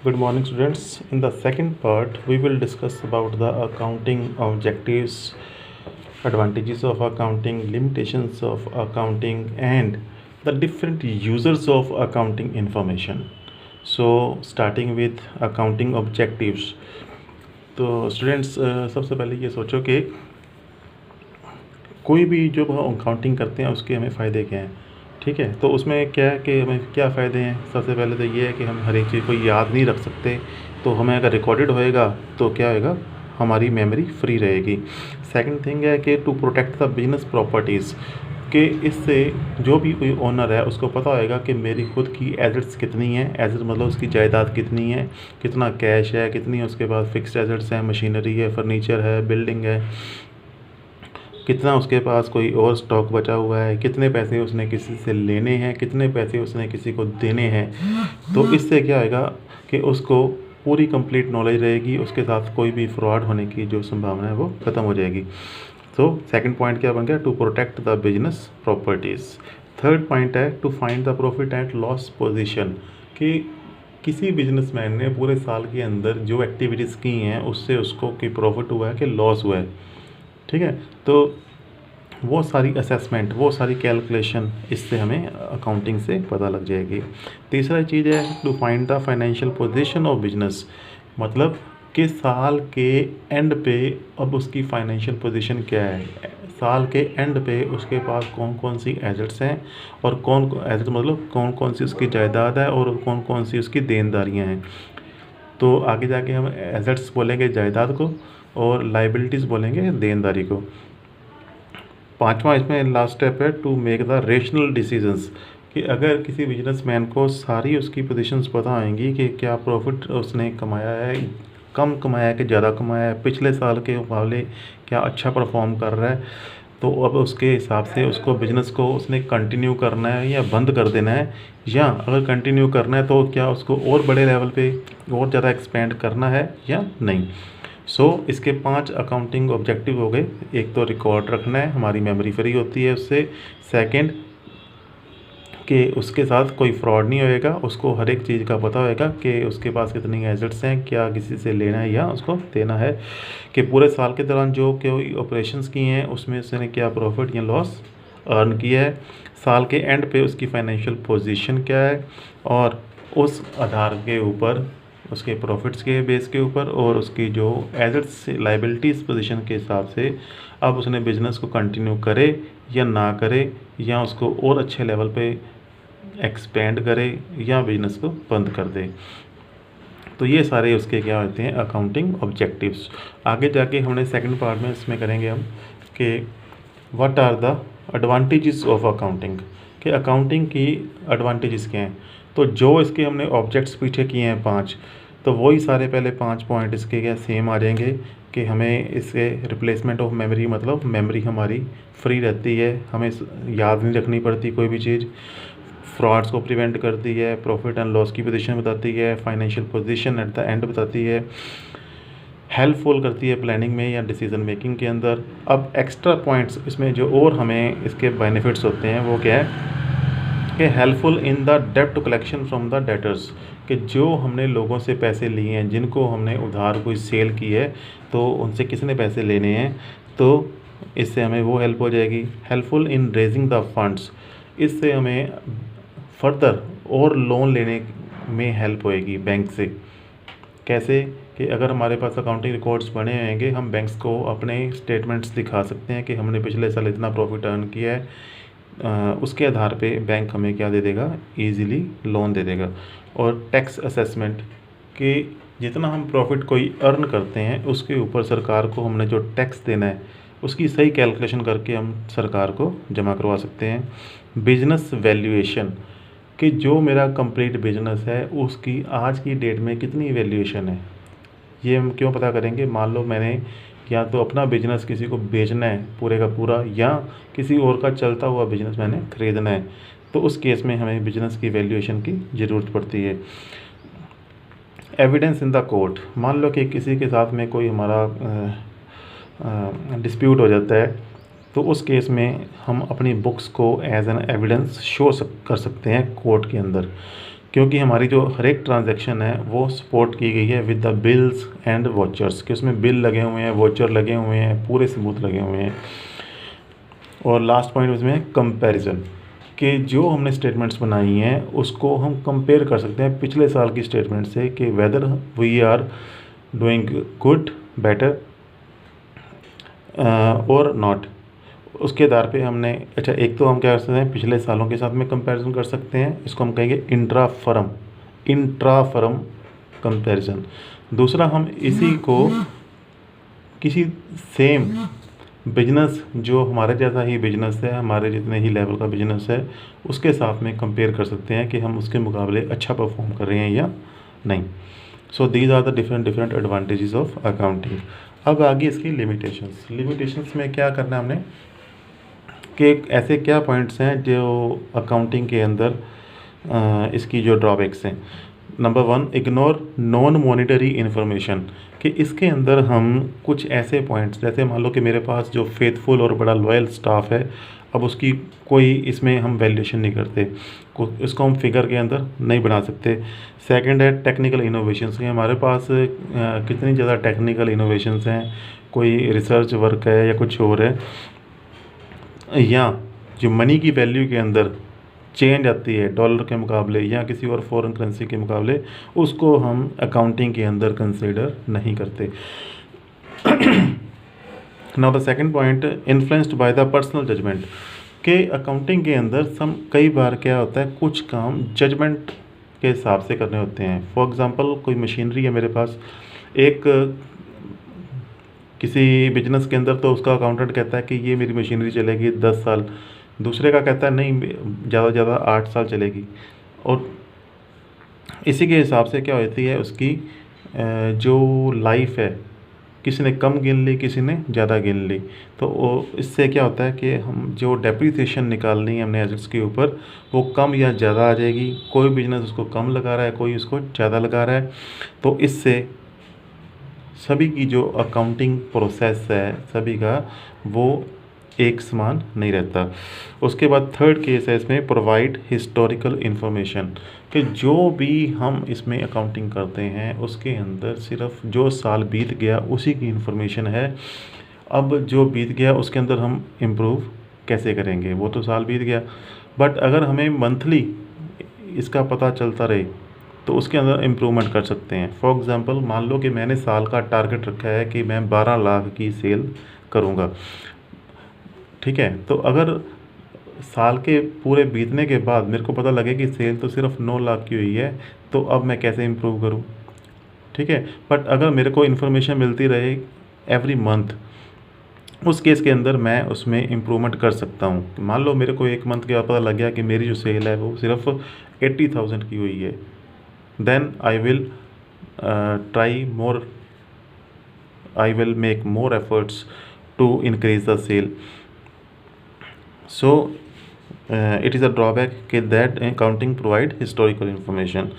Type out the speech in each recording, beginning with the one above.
Good morning, students. In the second part, we will discuss about the accounting objectives, advantages of accounting, limitations of accounting, and the different users of accounting information. So, starting with accounting objectives. तो students सबसे पहले ये सोचो कि कोई भी जो हम अकाउंटिंग करते हैं उसके हमें फ़ायदे क्या हैं। ठीक है, तो उसमें क्या है कि हमें क्या फ़ायदे हैं। सबसे पहले तो ये है कि हम हर एक चीज़ को याद नहीं रख सकते, तो हमें अगर रिकॉर्डेड होएगा तो क्या होएगा, हमारी मेमोरी फ्री रहेगी। सेकंड थिंग है कि to protect the business properties, कि इससे जो भी कोई ओनर है उसको पता होएगा कि मेरी खुद की एसेट्स कितनी हैं। एसेट्स मतलब उसकी जायदाद कितनी है, कितना कैश है, कितनी उसके पास फिक्स्ड एसेट्स हैं, मशीनरी है, फर्नीचर है, बिल्डिंग है, कितना उसके पास कोई और स्टॉक बचा हुआ है, कितने पैसे उसने किसी से लेने हैं, कितने पैसे उसने किसी को देने हैं। तो इससे क्या होएगा कि उसको पूरी कंप्लीट नॉलेज रहेगी, उसके साथ कोई भी फ्रॉड होने की जो संभावना है वो ख़त्म हो जाएगी। तो सेकंड पॉइंट क्या बन गया, to protect the business properties. Third point है to find the profit and loss position, कि किसी बिजनेसमैन ने पूरे साल के अंदर जो एक्टिविटीज़ की हैं उससे उसको कि प्रॉफिट हुआ है कि लॉस हुआ है। ठीक है, तो वो सारी असेसमेंट, वो सारी कैलकुलेशन इससे हमें अकाउंटिंग से पता लग जाएगी। तीसरा चीज़ है to find the financial position of business, मतलब कि साल के एंड पे अब उसकी फाइनेंशियल पोजीशन क्या है। साल के एंड पे उसके पास कौन कौन सी एसेट्स हैं और कौन एसेट्स मतलब कौन कौन सी उसकी जायदाद है और कौन कौन सी उसकी देनदारियां हैं। तो आगे जाके हम एसेट्स बोलेंगे जायदाद को और लाइबिलिटीज़ बोलेंगे देनदारी को। पांचवा इसमें लास्ट स्टेप है to make the rational decisions, कि अगर किसी बिजनेसमैन को सारी उसकी पोजीशंस पता आएंगी कि क्या प्रॉफिट उसने कमाया है, कम कमाया है कि ज़्यादा कमाया है, पिछले साल के मुकाबले क्या अच्छा परफॉर्म कर रहा है, तो अब उसके हिसाब से उसको बिज़नेस को उसने कंटिन्यू करना है या बंद कर देना है, या अगर कंटिन्यू करना है तो क्या उसको और बड़े लेवल पे और ज़्यादा एक्सपेंड करना है या नहीं। इसके 5 अकाउंटिंग ऑब्जेक्टिव हो गए। एक तो रिकॉर्ड रखना है, हमारी मेमोरी फ्री होती है उससे। सेकंड कि उसके साथ कोई फ्रॉड नहीं होएगा, उसको हर एक चीज़ का पता होएगा कि उसके पास कितनी एसेट्स हैं, क्या किसी से लेना है या उसको देना है, कि पूरे साल के दौरान जो कोई ऑपरेशंस किए हैं उसमें उसने क्या प्रॉफिट या लॉस अर्न किया है, साल के एंड पे उसकी फाइनेंशियल पोजीशन क्या है, और उस आधार के ऊपर उसके प्रॉफिट्स के बेस के ऊपर और उसकी जो एसेट्स लाइबिलिटीज़ पोजीशन के हिसाब से अब उसने बिज़नेस को कंटिन्यू करे या ना करे, या उसको और अच्छे लेवल पे एक्सपेंड करे या बिजनेस को बंद कर दे। तो ये सारे उसके क्या होते हैं, अकाउंटिंग ऑब्जेक्टिव्स। आगे जाके हमने सेकंड पार्ट में इसमें करेंगे हम कि what are the advantages of accounting, कि अकाउंटिंग की एडवांटेजेस क्या हैं। तो जो इसके हमने ऑब्जेक्ट्स पीछे किए हैं 5, तो वही सारे पहले 5 पॉइंट इसके क्या सेम आ जाएंगे, कि हमें इसके रिप्लेसमेंट ऑफ मेमोरी, मतलब मेमोरी हमारी फ्री रहती है, हमें याद नहीं रखनी पड़ती कोई भी चीज़, फ्रॉड्स को प्रिवेंट करती है, प्रॉफिट एंड लॉस की पोजीशन बताती है, financial position at the end बताती है, हेल्पफुल करती है प्लानिंग में या डिसीजन मेकिंग के अंदर। अब एक्स्ट्रा पॉइंट्स इसमें जो और हमें इसके बेनिफिट्स होते हैं वो क्या है, कि हेल्पफुल इन द डेब्ट कलेक्शन फ्रॉम द डेटर्स, कि जो हमने लोगों से पैसे लिए हैं, जिनको हमने उधार कोई सेल की है, तो उनसे किसने पैसे लेने हैं, तो इससे हमें वो हेल्प हो जाएगी। Helpful in raising the funds, इससे हमें फर्दर और लोन लेने में हेल्प होएगी बैंक से। कैसे, कि अगर हमारे पास अकाउंटिंग रिकॉर्ड्स बने होंगे, हम बैंक्स को अपने स्टेटमेंट्स दिखा सकते हैं कि हमने पिछले साल इतना प्रॉफिट अर्न किया है, उसके आधार पे बैंक हमें क्या दे देगा, इजीली लोन दे देगा। और टैक्स असेसमेंट, कि जितना हम प्रॉफिट कोई अर्न करते हैं उसके ऊपर सरकार को हमने जो टैक्स देना है उसकी सही कैलकुलेशन करके हम सरकार को जमा करवा सकते हैं। बिजनेस वैल्यूएशन, कि जो मेरा कंप्लीट बिजनेस है उसकी आज की डेट में कितनी वैल्यूएशन है, ये हम क्यों पता करेंगे। मान लो मैंने या तो अपना बिजनेस किसी को बेचना है पूरे का पूरा, या किसी और का चलता हुआ बिजनेस मैंने ख़रीदना है, तो उस केस में हमें बिजनेस की वैल्यूएशन की ज़रूरत पड़ती है। एविडेंस इन द कोर्ट, मान लो कि किसी के साथ में कोई हमारा डिस्प्यूट हो जाता है, तो उस केस में हम अपनी बुक्स को एज एन एविडेंस शो कर सकते हैं कोर्ट के अंदर। क्योंकि हमारी जो हर एक ट्रांजैक्शन है वो सपोर्ट की गई है with the bills and watchers, कि उसमें बिल लगे हुए हैं, वॉचर लगे हुए हैं, पूरे सबूत लगे हुए हैं। और लास्ट पॉइंट उसमें कंपैरिजन, कि जो हमने स्टेटमेंट्स बनाई हैं उसको हम कंपेयर कर सकते हैं पिछले साल की स्टेटमेंट से, कि whether we are doing good, better और नॉट। उसके आधार पे हमने, अच्छा, एक तो हम क्या कर सकते हैं, पिछले सालों के साथ में कंपैरिजन कर सकते हैं, इसको हम कहेंगे इंट्रा फर्म कंपैरिजन। दूसरा, हम इसी को किसी सेम बिजनेस, जो हमारे जैसा ही बिजनेस है, हमारे जितने ही लेवल का बिजनेस है, उसके साथ में कंपेयर कर सकते हैं कि हम उसके मुकाबले अच्छा परफॉर्म कर रहे हैं या नहीं। So these are the different advantages of accounting. अब आगे इसकी लिमिटेशंस में क्या करना है हमने, कि ऐसे क्या पॉइंट्स हैं जो अकाउंटिंग के अंदर इसकी जो ड्रॉबैक्स हैं। Number 1, ignore non monetary information, कि इसके अंदर हम कुछ ऐसे पॉइंट्स, जैसे मान लो कि मेरे पास जो फेथफुल और बड़ा लॉयल स्टाफ है, अब उसकी कोई इसमें हम वैल्यूएशन नहीं करते, इसको हम फिगर के अंदर नहीं बना सकते। सेकंड है टेक्निकल इनोवेशंस, कि हमारे पास कितनी ज़्यादा टेक्निकल इनोवेशंस हैं, कोई रिसर्च वर्क है या कुछ और है, या जो मनी की वैल्यू के अंदर चेंज आती है डॉलर के मुकाबले या किसी और फॉरेन करेंसी के मुकाबले, उसको हम अकाउंटिंग के अंदर कंसीडर नहीं करते। Now the second point, influenced by the personal judgement, के अकाउंटिंग के अंदर कई बार क्या होता है, कुछ काम जजमेंट के हिसाब से करने होते हैं। फॉर एग्जांपल, कोई मशीनरी है मेरे पास, एक किसी बिजनेस के अंदर तो उसका अकाउंटेंट कहता है कि ये मेरी मशीनरी चलेगी 10 साल, दूसरे का कहता है नहीं, ज़्यादा से ज़्यादा 8 साल चलेगी। और इसी के हिसाब से क्या होती है उसकी जो लाइफ है, किसी ने कम गिन ली, किसी ने ज़्यादा गिन ली, तो वो इससे क्या होता है कि हम जो डेप्रिसिएशन निकालनी है हमने एसेट्स के ऊपर, वो कम या ज़्यादा आ जाएगी। कोई बिजनेस उसको कम लगा रहा है, कोई उसको ज़्यादा लगा रहा है, तो इससे सभी की जो अकाउंटिंग प्रोसेस है सभी का वो एक समान नहीं रहता। उसके बाद थर्ड केस है इसमें, प्रोवाइड हिस्टोरिकल इन्फॉर्मेशन, कि जो भी हम इसमें अकाउंटिंग करते हैं उसके अंदर सिर्फ जो साल बीत गया उसी की इन्फॉर्मेशन है। अब जो बीत गया उसके अंदर हम इम्प्रूव कैसे करेंगे, वो तो साल बीत गया, बट अगर हमें मंथली इसका पता चलता रहे तो उसके अंदर इम्प्रूवमेंट कर सकते हैं। फॉर एग्ज़ाम्पल, मान लो कि मैंने साल का टारगेट रखा है कि मैं 12 लाख की सेल करूँगा, ठीक है, तो अगर साल के पूरे बीतने के बाद मेरे को पता लगे कि सेल तो सिर्फ 9 लाख की हुई है, तो अब मैं कैसे इम्प्रूव करूँ, ठीक है। बट अगर मेरे को इन्फॉर्मेशन मिलती रहे एवरी मंथ, उस केस के अंदर मैं उसमें इम्प्रूवमेंट कर सकता हूँ। मान लो मेरे को एक मंथ के बाद पता लग गया कि मेरी जो सेल है वो सिर्फ 80,000 की हुई है, then I will make more efforts to increase the sale. So it is a drawback that accounting provide historical information.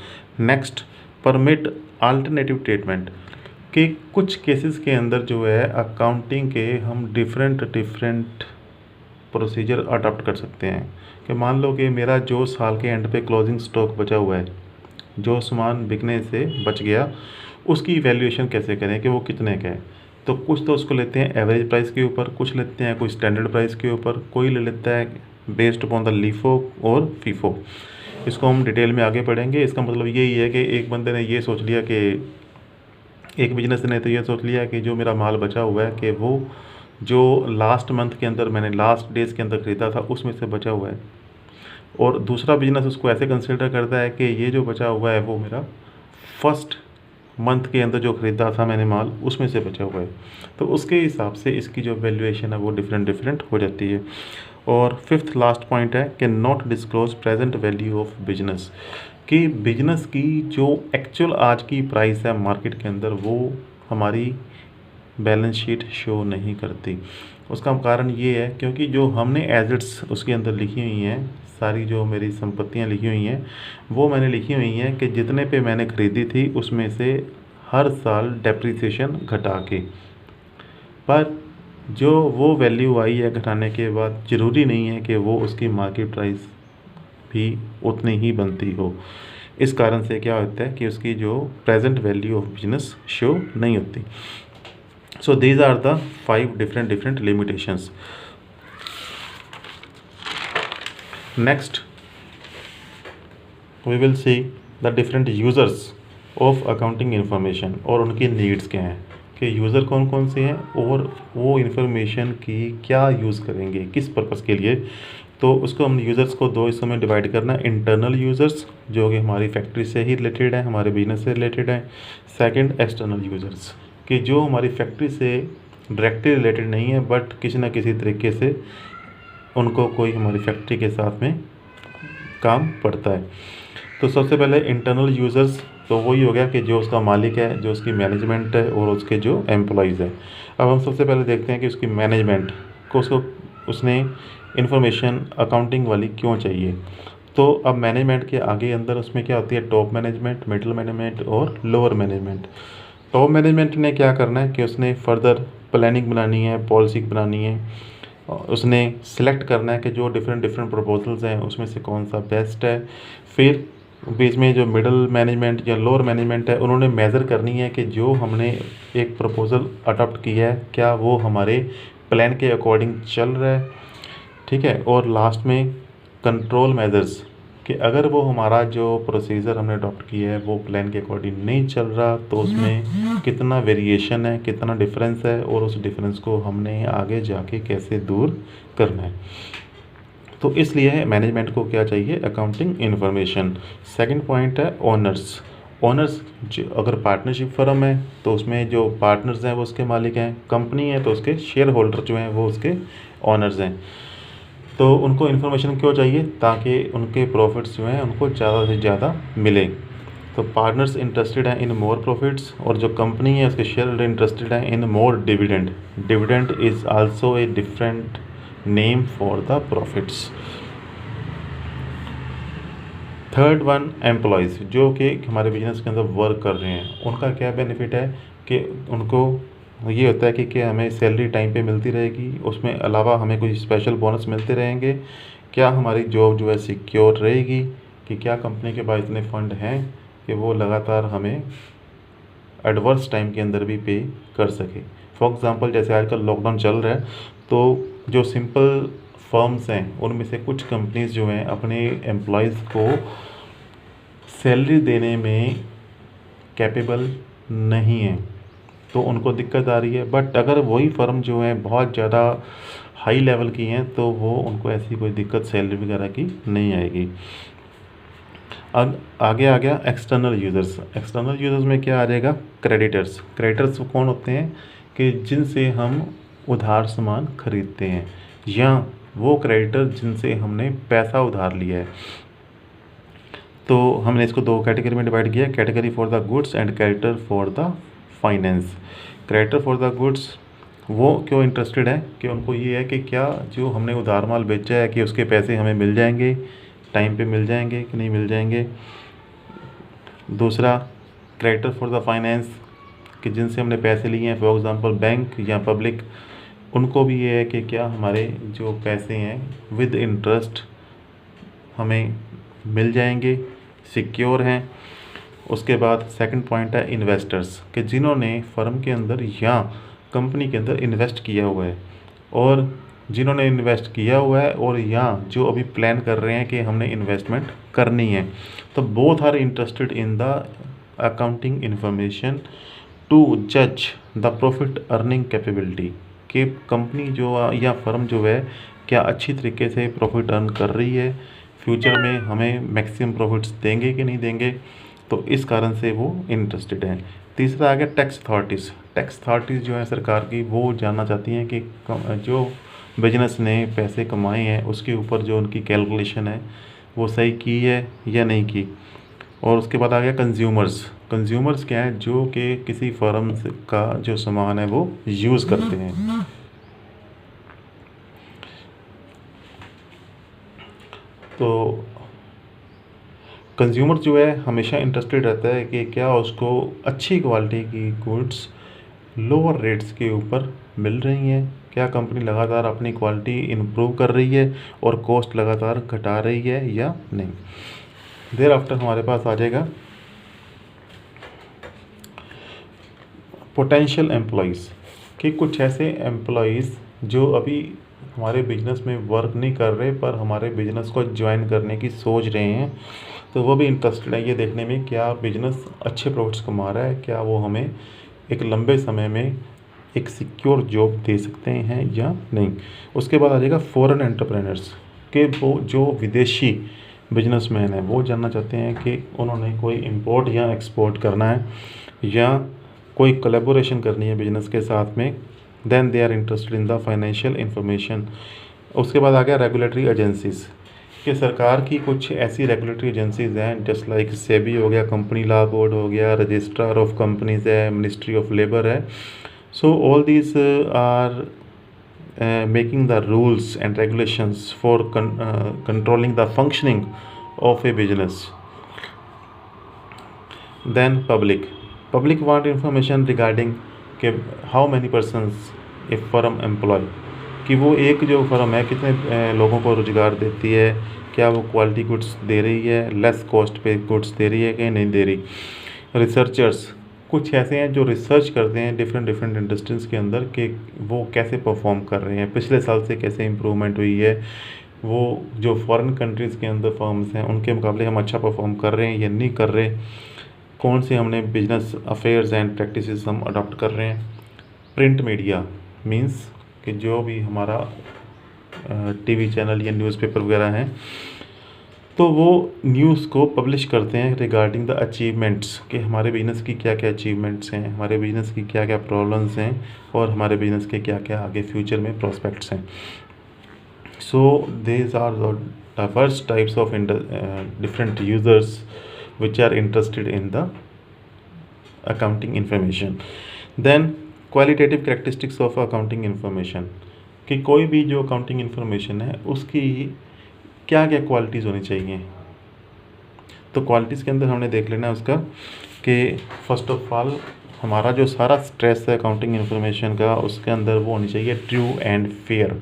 Next, permit alternative treatment, कि कुछ केसेस के अंदर जो है अकाउंटिंग के हम डिफरेंट प्रोसीजर अडॉप्ट कर सकते हैं। कि मान लो कि मेरा जो साल के एंड पे क्लोजिंग स्टॉक बचा हुआ है, जो सामान बिकने से बच गया, उसकी वैल्यूएशन कैसे करें कि वो कितने का है। तो कुछ तो उसको लेते हैं एवरेज प्राइस के ऊपर, कुछ लेते हैं कोई स्टैंडर्ड प्राइस के ऊपर, कोई ले लेता है बेस्ड अपॉन द लीफो और फीफो। इसको हम डिटेल में आगे पढ़ेंगे। इसका मतलब यही है कि एक बंदे ने ये सोच लिया, कि एक बिजनेस ने तो ये सोच लिया कि जो मेरा माल बचा हुआ है कि वो जो लास्ट मंथ के अंदर मैंने लास्ट डेज़ के अंदर ख़रीदा था उसमें से बचा हुआ है, और दूसरा बिजनेस उसको ऐसे कंसिडर करता है कि ये जो बचा हुआ है वो मेरा फर्स्ट मंथ के अंदर जो ख़रीदा था मैंने माल उसमें से बचा हुआ है। तो उसके हिसाब से इसकी जो वैल्यूएशन है वो डिफरेंट हो जाती है। और फिफ्थ लास्ट पॉइंट है कि not disclose present value of business, कि बिजनेस की जो एक्चुअल आज की प्राइस है मार्केट के अंदर वो हमारी बैलेंस शीट शो नहीं करती। उसका कारण ये है क्योंकि जो हमने एसेट्स उसके अंदर लिखी हुई हैं, सारी जो मेरी संपत्तियां लिखी हुई हैं वो मैंने लिखी हुई हैं कि जितने पे मैंने ख़रीदी थी उसमें से हर साल डेप्रिसिएशन घटा के, पर जो वो वैल्यू आई है घटाने के बाद ज़रूरी नहीं है कि वो उसकी मार्केट प्राइस भी उतनी ही बनती हो। इस कारण से क्या होता है कि उसकी जो present value of business show नहीं होती। So these are the 5 different limitations. Next we will see the different users of accounting information और उनकी नीड्स क्या हैं, कि यूज़र कौन कौन से हैं और वो इन्फॉर्मेशन की क्या यूज़ करेंगे, किस पर्पज़ के लिए। तो उसको हम यूज़र्स को 2 हिस्सों में डिवाइड करना है। इंटरनल यूज़र्स जो कि हमारी फैक्ट्री से ही रिलेटेड है, हमारे बिजनेस से रिलेटेड है। सेकंड एक्सटर्नल यूज़र्स कि जो हमारी फैक्ट्री से डायरेक्टली रिलेटेड नहीं है बट किसी न किसी तरीके से उनको कोई हमारी फैक्ट्री के साथ में काम पड़ता है। तो सबसे पहले इंटरनल यूज़र्स, तो वही हो गया कि जो उसका मालिक है, जो उसकी मैनेजमेंट है और उसके जो एम्प्लॉयज़ हैं। अब हम सबसे पहले देखते हैं कि उसकी मैनेजमेंट को उसने इन्फॉर्मेशन अकाउंटिंग वाली क्यों चाहिए। तो अब मैनेजमेंट के आगे अंदर उसमें क्या होती है, टॉप मैनेजमेंट, मिडिल मैनेजमेंट और लोअर मैनेजमेंट। टॉप मैनेजमेंट ने क्या करना है कि उसने फर्दर प्लानिंग बनानी है, पॉलिसी बनानी है, उसने सिलेक्ट करना है कि जो डिफरेंट प्रपोजल्स हैं उसमें से कौन सा बेस्ट है। फिर बीच में जो मिडिल मैनेजमेंट या लोअर मैनेजमेंट है उन्होंने मेज़र करनी है कि जो हमने एक प्रपोज़ल अडॉप्ट किया है क्या वो हमारे प्लान के अकॉर्डिंग चल रहा है, ठीक है। और लास्ट में कंट्रोल मेजर्स कि अगर वो हमारा जो प्रोसीजर हमने अडॉप्ट किया है वो प्लान के अकॉर्डिंग नहीं चल रहा तो उसमें कितना वेरिएशन है, कितना डिफरेंस है और उस डिफरेंस को हमने आगे जाके कैसे दूर करना है। तो इसलिए मैनेजमेंट को क्या चाहिए, अकाउंटिंग इन्फॉर्मेशन। सेकंड पॉइंट है ओनर्स। ओनर्स जो अगर पार्टनरशिप फर्म है तो उसमें जो पार्टनर्स हैं वो उसके मालिक हैं, कंपनी है तो उसके शेयर होल्डर जो हैं वो उसके ओनर्स हैं। तो उनको इन्फॉर्मेशन क्यों चाहिए, ताकि उनके प्रॉफिट्स जो हैं उनको ज़्यादा से ज़्यादा मिले। तो पार्टनर्स इंटरेस्टेड हैं इन मोर प्रॉफिट्स और जो कंपनी है उसके शेयर होल्डर इंटरेस्टेड हैं in more dividend. Dividend is also a different name for the profits. Third one employees जो कि हमारे बिजनेस के अंदर वर्क कर रहे हैं, उनका क्या बेनिफिट है कि उनको ये होता है कि हमें सैलरी टाइम पे मिलती रहेगी, उसमें अलावा हमें कोई स्पेशल बोनस मिलते रहेंगे, क्या हमारी जॉब जो है सिक्योर रहेगी, कि क्या कंपनी के पास इतने फंड हैं कि वो लगातार हमें एडवर्स टाइम के अंदर भी पे कर सके। फॉर एग्ज़ाम्पल जैसे आजकल लॉकडाउन चल रहा है तो जो सिंपल फर्म्स हैं उनमें से कुछ कंपनीज जो हैं अपने एम्प्लॉयज़ को सैलरी देने में कैपेबल नहीं है तो उनको दिक्कत आ रही है। बट अगर वही फर्म जो है बहुत ज़्यादा हाई लेवल की हैं तो वो उनको ऐसी कोई दिक्कत सैलरी वगैरह की नहीं आएगी। अब आगे आ गया एक्सटर्नल यूज़र्स। एक्सटर्नल यूज़र्स में क्या आ जाएगा, क्रेडिटर्स। क्रेडिटर्स कौन होते हैं कि जिनसे हम उधार सामान खरीदते हैं या वो क्रेडिटर जिनसे हमने पैसा उधार लिया है। तो हमने इसको 2 कैटेगरी में डिवाइड किया, category for the goods and creditor for the finance. Creditor for the goods वो क्यों इंटरेस्टेड है कि उनको ये है कि क्या जो हमने उधार माल बेचा है कि उसके पैसे हमें मिल जाएंगे, टाइम पे मिल जाएंगे कि नहीं मिल जाएंगे। दूसरा क्रेडिटर फॉर द फाइनेंस कि जिनसे हमने पैसे लिए हैं, फॉर एग्ज़ाम्पल बैंक या पब्लिक, उनको भी ये है कि क्या हमारे जो पैसे हैं विद इंटरेस्ट हमें मिल जाएंगे, सिक्योर हैं। उसके बाद सेकंड पॉइंट है इन्वेस्टर्स कि जिन्होंने फर्म के अंदर या कंपनी के अंदर इन्वेस्ट किया हुआ है और जिन्होंने इन्वेस्ट किया हुआ है और या जो अभी प्लान कर रहे हैं कि हमने इन्वेस्टमेंट करनी है। तो both are interested in the accounting information to जज द प्रॉफिट अर्निंग कैपेबिलिटी कि कंपनी जो या फर्म जो है क्या अच्छी तरीके से प्रॉफिट अर्न कर रही है, फ्यूचर में हमें मैक्सिमम प्रॉफिट्स देंगे कि नहीं देंगे। तो इस कारण से वो इंटरेस्टेड हैं। तीसरा आ गया टैक्स अथॉरिटीज़। टैक्स अथॉरिटीज़ जो है सरकार की, वो जानना चाहती हैं कि जो बिजनेस ने पैसे कमाए हैं उसके ऊपर जो उनकी कैलकुलेशन है वो सही की है या नहीं की। और उसके बाद आ गया कंज्यूमर्स। कंज्यूमर्स क्या है, जो कि किसी फर्म का जो सामान है वो यूज़ करते हैं। तो कंज्यूमर जो है हमेशा इंटरेस्टेड रहता है कि क्या उसको अच्छी क्वालिटी की गुड्स लोअर रेट्स के ऊपर मिल रही हैं, क्या कंपनी लगातार अपनी क्वालिटी इम्प्रूव कर रही है और कॉस्ट लगातार घटा रही है या नहीं। देर आफ्टर हमारे पास आ जाएगा पोटेंशियल एम्प्लॉयज़, कि कुछ ऐसे एम्प्लॉयज़ जो अभी हमारे बिजनेस में वर्क नहीं कर रहे पर हमारे बिजनेस को ज्वाइन करने की सोच रहे हैं, तो वो भी इंटरेस्टेड है ये देखने में क्या बिजनेस अच्छे प्रॉफिट्स कमा रहा है, क्या वो हमें एक लंबे समय में एक सिक्योर जॉब दे सकते हैं या नहीं। उसके बाद आ जाएगा फॉरेन एंटरप्रेन्योर्स, के वो जो विदेशी बिजनेसमैन हैं वो जानना चाहते हैं कि उन्होंने कोई इंपोर्ट या एक्सपोर्ट करना है या कोई कोलैबोरेशन करनी है बिजनेस के साथ में, then they are interested in the financial information. उसके बाद आ गया रेगुलेटरी एजेंसीज़, कि सरकार की कुछ ऐसी रेगुलेटरी एजेंसीज़ हैं जस्ट लाइक सेबी हो गया, कंपनी लॉ बोर्ड हो गया, रजिस्ट्रार ऑफ कंपनीज है, मिनिस्ट्री ऑफ लेबर है। So all these are making the rules and regulations for controlling the functioning of a business. Then public want information regarding कि how many persons a firm employ, कि वो एक जो firm है कितने लोगों को रोज़गार देती है, क्या वो क्वालिटी गुड्स दे रही है, लेस कॉस्ट पे गुड्स दे रही है कि नहीं दे रही। रिसर्चर्स कुछ ऐसे हैं जो रिसर्च करते हैं डिफरेंट इंडस्ट्रीज़ के अंदर कि वो कैसे परफॉर्म कर रहे हैं, पिछले साल से कैसे इम्प्रूवमेंट हुई है, वो जो फॉरेन कंट्रीज़ के अंदर फर्म्स हैं उनके मुकाबले हम अच्छा परफॉर्म कर रहे हैं या नहीं कर रहे, कौन से हमने बिजनेस अफेयर्स एंड प्रैक्टिसेस हम अडॉप्ट कर रहे हैं। प्रिंट मीडिया मींस कि जो भी हमारा टीवी चैनल या न्यूज़पेपर वगैरह हैं तो वो न्यूज़ को पब्लिश करते हैं रिगार्डिंग द अचीवमेंट्स, कि हमारे बिज़नेस की क्या क्या अचीवमेंट्स हैं, हमारे बिज़नेस की क्या क्या प्रॉब्लम्स हैं और हमारे बिज़नेस के क्या क्या आगे फ्यूचर में प्रॉस्पेक्ट्स हैं। So these are the diverse types of different users which are interested in the accounting information. Then qualitative characteristics of accounting information, कि कोई भी जो अकाउंटिंग इन्फॉर्मेशन है उसकी क्या क्या क्वालिटीज़ होनी चाहिए। तो क्वालिटीज़ के अंदर हमने देख लेना है उसका कि फर्स्ट ऑफ ऑल हमारा जो सारा स्ट्रेस है अकाउंटिंग इन्फॉर्मेशन का उसके अंदर वो होनी चाहिए ट्रू एंड फेयर,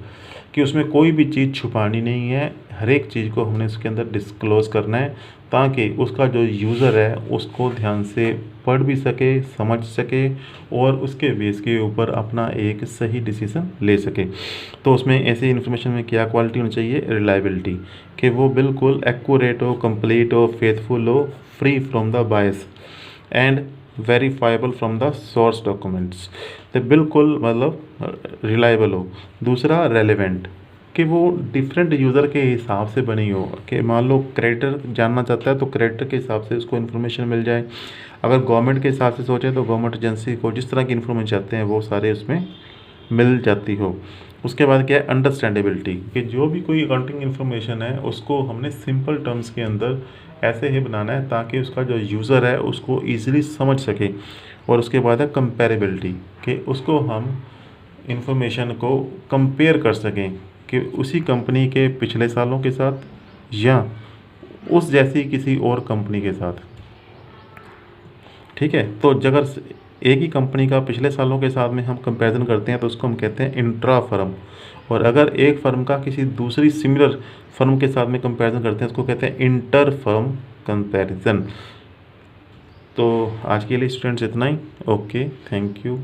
कि उसमें कोई भी चीज़ छुपानी नहीं है, हर एक चीज़ को हमने उसके अंदर डिस्क्लोज़ करना है ताकि उसका जो यूज़र है उसको ध्यान से पढ़ भी सके, समझ सके और उसके बेस के ऊपर अपना एक सही डिसीज़न ले सके। तो उसमें ऐसी इन्फॉर्मेशन में क्या क्वालिटी होनी चाहिए, रिलायबिलिटी, कि वो बिल्कुल एक्यूरेट हो, कंप्लीट हो, फेथफुल हो, free from the bias and verifiable from the source documents, तो बिल्कुल मतलब रिलायबल हो। दूसरा रेलेवेंट, कि वो डिफरेंट यूज़र के हिसाब से बनी हो, कि मान लो क्रेडिटर जानना चाहता है तो क्रेडिटर के हिसाब से उसको इन्फॉर्मेशन मिल जाए, अगर गवर्नमेंट के हिसाब से सोचें तो गवर्नमेंट एजेंसी को जिस तरह की इन्फॉर्मेशन चाहते हैं वो सारे उसमें मिल जाती हो। उसके बाद क्या है, अंडरस्टैंडेबिलिटी, कि जो भी कोई अकाउंटिंग इन्फॉर्मेशन है उसको हमने सिंपल टर्म्स के अंदर ऐसे ही बनाना है ताकि उसका जो यूज़र है उसको ईज़िली समझ सके। और उसके बाद है कंपेरेबिलिटी, कि उसको हम इन्फॉर्मेशन को कंपेयर कर सकें कि उसी कंपनी के पिछले सालों के साथ या उस जैसी किसी और कंपनी के साथ। ठीक है, तो अगर एक ही कंपनी का पिछले सालों के साथ में हम कंपैरिजन करते हैं तो उसको हम कहते हैं इंट्रा फर्म, और अगर एक फ़र्म का किसी दूसरी सिमिलर फर्म के साथ में कंपैरिजन करते हैं उसको कहते हैं इंटर फर्म कंपैरिजन। तो आज के लिए स्टूडेंट्स इतना ही। Okay, thank you.